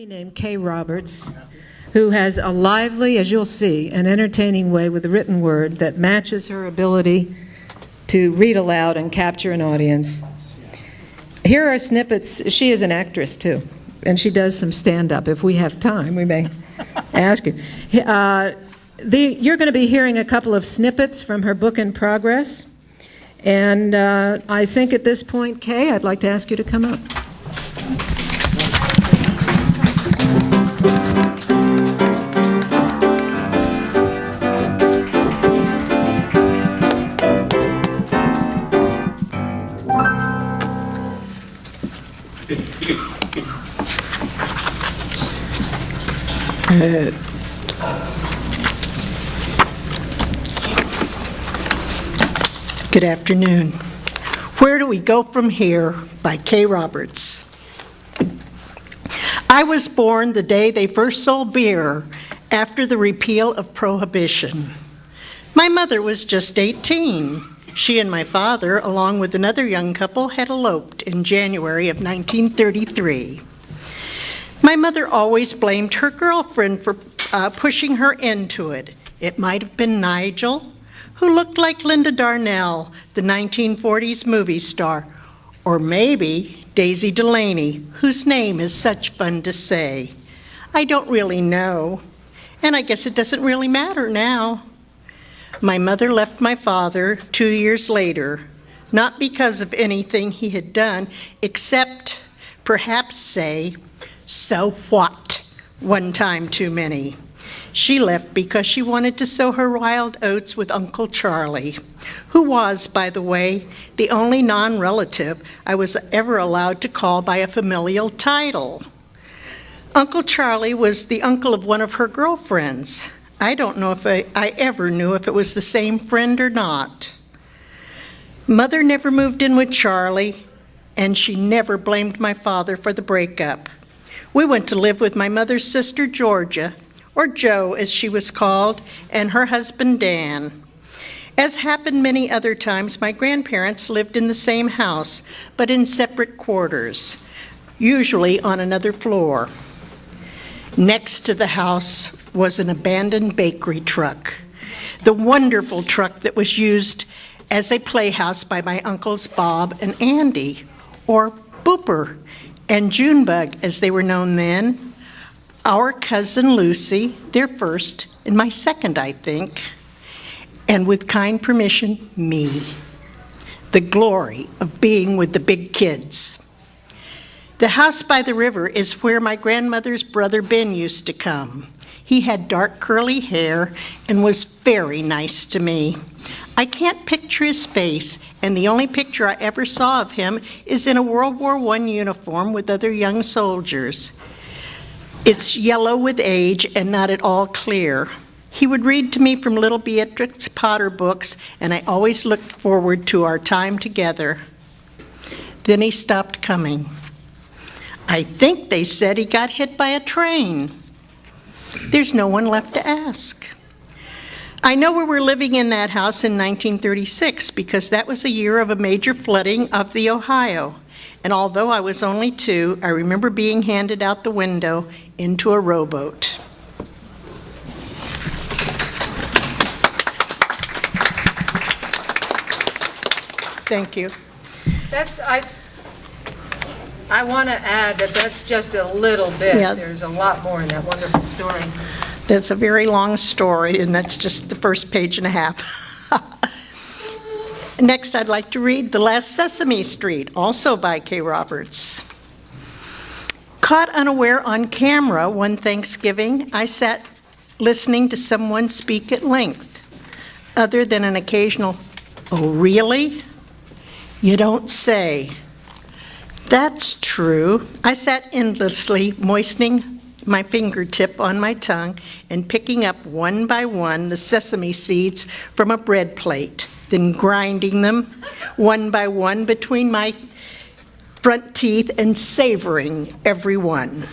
lady named Kay Roberts, who has a lively, as you'll see, an entertaining way with the written word that matches her ability to read aloud and capture an audience. Here are snippets. She is an actress, too, and she does some stand-up. If we have time, we may ask you. You're going to be hearing a couple of snippets from her book in progress, and I think at this point, Kay, I'd like to ask you to come up. Good afternoon. Where Do We Go From Here by Kay Roberts. I was born the day they first sold beer after the repeal of Prohibition. My mother was just 18. She and my father, along with another young couple, had eloped in January of 1933. My mother always blamed her girlfriend for pushing her into it. It might have been Nigel, who looked like Linda Darnell, the 1940s movie star, or maybe Daisy Delaney, whose name is such fun to say. I don't really know, and I guess it doesn't really matter now. My mother left my father 2 years later, not because of anything he had done, except perhaps say, "So what?" one time too many. She left because she wanted to sow her wild oats with Uncle Charlie, who was, by the way, the only non-relative I was ever allowed to call by a familial title. Uncle Charlie was the uncle of one of her girlfriends. I don't know if I ever knew if it was the same friend or not. Mother never moved in with Charlie, and she never blamed my father for the breakup. We went to live with my mother's sister, Georgia, or Jo as she was called, and her husband, Dan. As happened many other times, my grandparents lived in the same house, but in separate quarters, usually on another floor. Next to the house was an abandoned bakery truck, the wonderful truck that was used as a playhouse by my uncles Bob and Andy, or Booper and Junebug as they were known then, our cousin Lucy, their first, and my second, I think, and with kind permission, me. The glory of being with the big kids. The house by the river is where my grandmother's brother Ben used to come. He had dark curly hair and was very nice to me. I can't picture his face, and the only picture I ever saw of him is in a World War I uniform with other young soldiers. It's yellow with age and not at all clear. He would read to me from little Beatrix Potter books, and I always looked forward to our time together. Then he stopped coming. I think they said he got hit by a train. There's no one left to ask. I know we were living in that house in 1936 because that was a year of a major flooding of the Ohio. And although I was only 2, I remember being handed out the window into a rowboat. Thank you. I want to add that that's just a little bit. Yeah. There's a lot more in that wonderful story. That's a very long story, and that's just the first page and a half. Next, I'd like to read The Last Sesame Street, also by Kay Roberts. Caught unaware on camera one Thanksgiving, I sat listening to someone speak at length, other than an occasional, "Oh, really? You don't say." That's true. I sat endlessly, moistening my fingertip on my tongue and picking up one by one the sesame seeds from a bread plate, then grinding them one by one between my front teeth and savoring every one.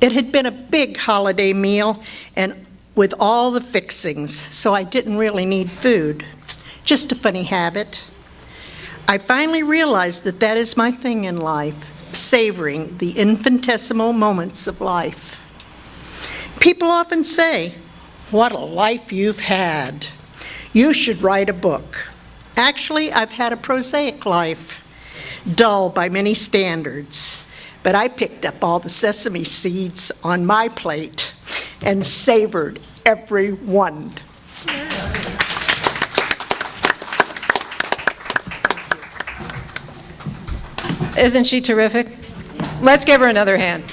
It had been a big holiday meal and with all the fixings, so I didn't really need food. Just a funny habit. I finally realized that that is my thing in life. savoring the infinitesimal moments of life. People often say, "What a life you've had. You should write a book." Actually, I've had a prosaic life, dull by many standards, but I picked up all the sesame seeds on my plate and savored every one. Isn't she terrific? Let's give her another hand.